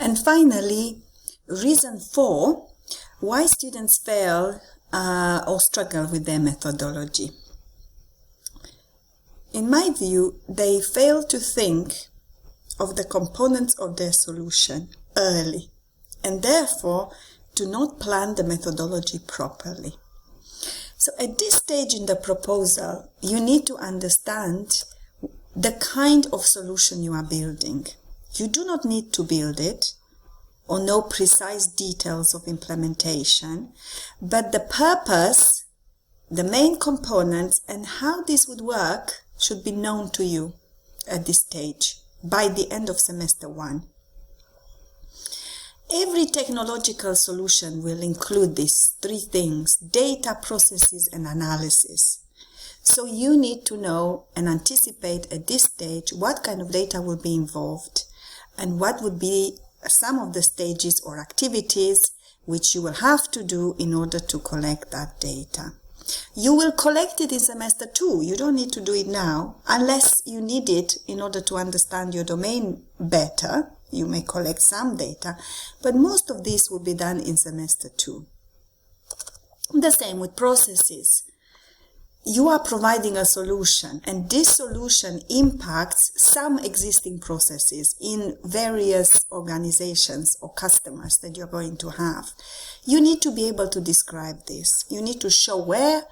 And finally, reason 4, why students fail or struggle with their methodology. In my view, they fail to think of the components of their solution early, and therefore do not plan the methodology properly. So at this stage in the proposal, you need to understand the kind of solution you are building. You do not need to build it or know precise details of implementation, but the purpose, the main components, and how this would work should be known to you at this stage by the end of semester 1. Every technological solution will include these 3 things: data, processes, and analysis. So you need to know and anticipate at this stage what kind of data will be involved and what would be some of the stages or activities which you will have to do in order to collect that data. You will collect it in semester 2. You don't need to do it now unless you need it in order to understand your domain better. You may collect some data, but most of this will be done in semester 2. The same with processes. You are providing a solution, and this solution impacts some existing processes in various organizations or customers that you're going to have. You need to be able to describe this. You need to show where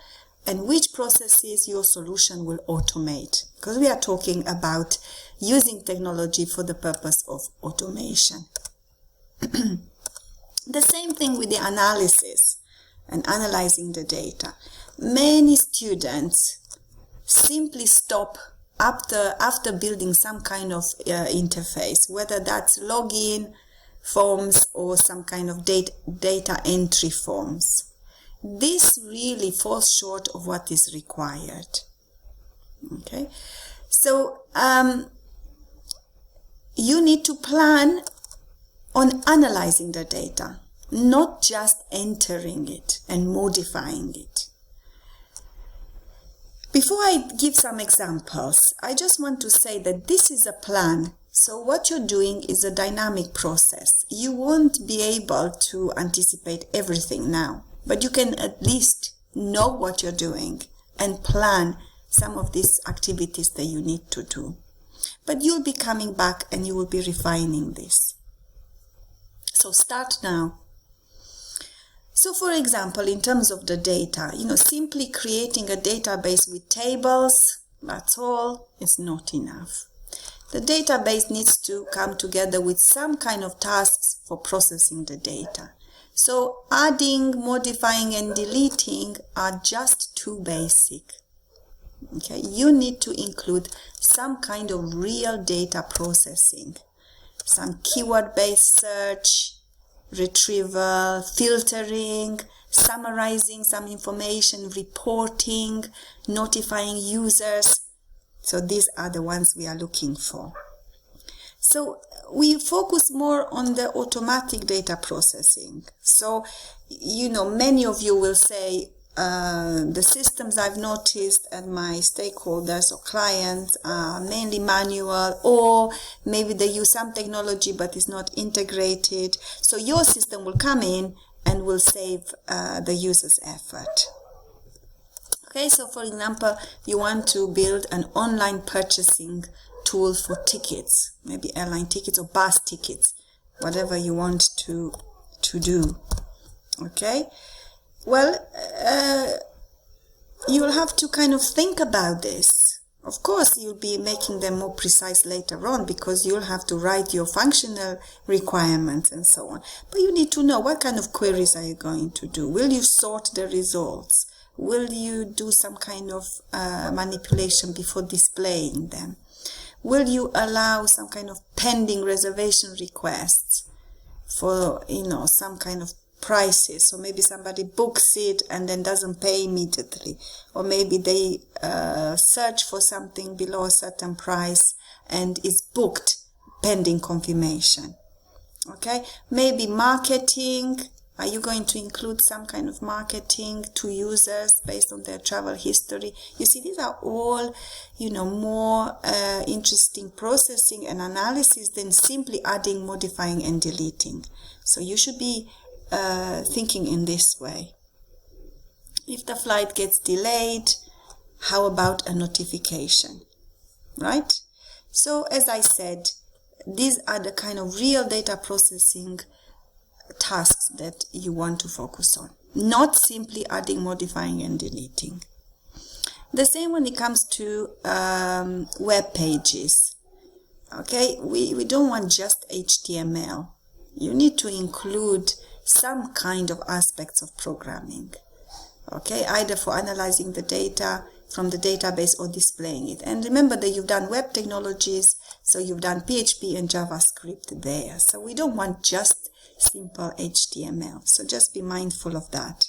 and which processes your solution will automate, because we are talking about using technology for the purpose of automation. The same thing with the analysis and analyzing the data. Many students simply stop after building some kind of interface, whether that's login forms or some kind of data entry forms. This really falls short of what is required. Okay, so you need to plan on analyzing the data, not just entering it and modifying it. Before I give some examples, I just want to say that this is a plan. So what you're doing is a dynamic process. You won't be able to anticipate everything now, but you can at least know what you're doing and plan some of these activities that you need to do. But you'll be coming back and you will be refining this. So start now. So for example, in terms of the data, simply creating a database with tables, that's all, is not enough. The database needs to come together with some kind of tasks for processing the data. So adding, modifying, and deleting are just too basic. Okay, you need to include some kind of real data processing, some keyword-based search, retrieval, filtering, summarizing some information, reporting, notifying users. So these are the ones we are looking for. So we focus more on the automatic data processing. So, many of you will say, the systems I've noticed and my stakeholders or clients are mainly manual, or maybe they use some technology but it's not integrated. So your system will come in and will save the user's effort. Okay, so for example, you want to build an online purchasing tool for tickets, maybe airline tickets or bus tickets, whatever you want to do. Okay. Well, you'll have to kind of think about this. Of course, you'll be making them more precise later on because you'll have to write your functional requirements and so on. But you need to know what kind of queries are you going to do. Will you sort the results? Will you do some kind of manipulation before displaying them? Will you allow some kind of pending reservation requests for, some kind of prices? So maybe somebody books it and then doesn't pay immediately, or maybe they search for something below a certain price and is booked pending confirmation. Okay, maybe marketing, Are you going to include some kind of marketing to users based on their travel history? You see, these are all, more interesting processing and analysis than simply adding, modifying, and deleting. So you should be thinking in this way. If the flight gets delayed, how about a notification, right? So as I said, these are the kind of real data processing tasks that you want to focus on, not simply adding, modifying, and deleting. The same when it comes to web pages. Okay, we don't want just HTML. You need to include some kind of aspects of programming. Okay, either for analyzing the data from the database or displaying it. And remember that you've done web technologies, so you've done PHP and JavaScript there. So we don't want just simple HTML. So just be mindful of that.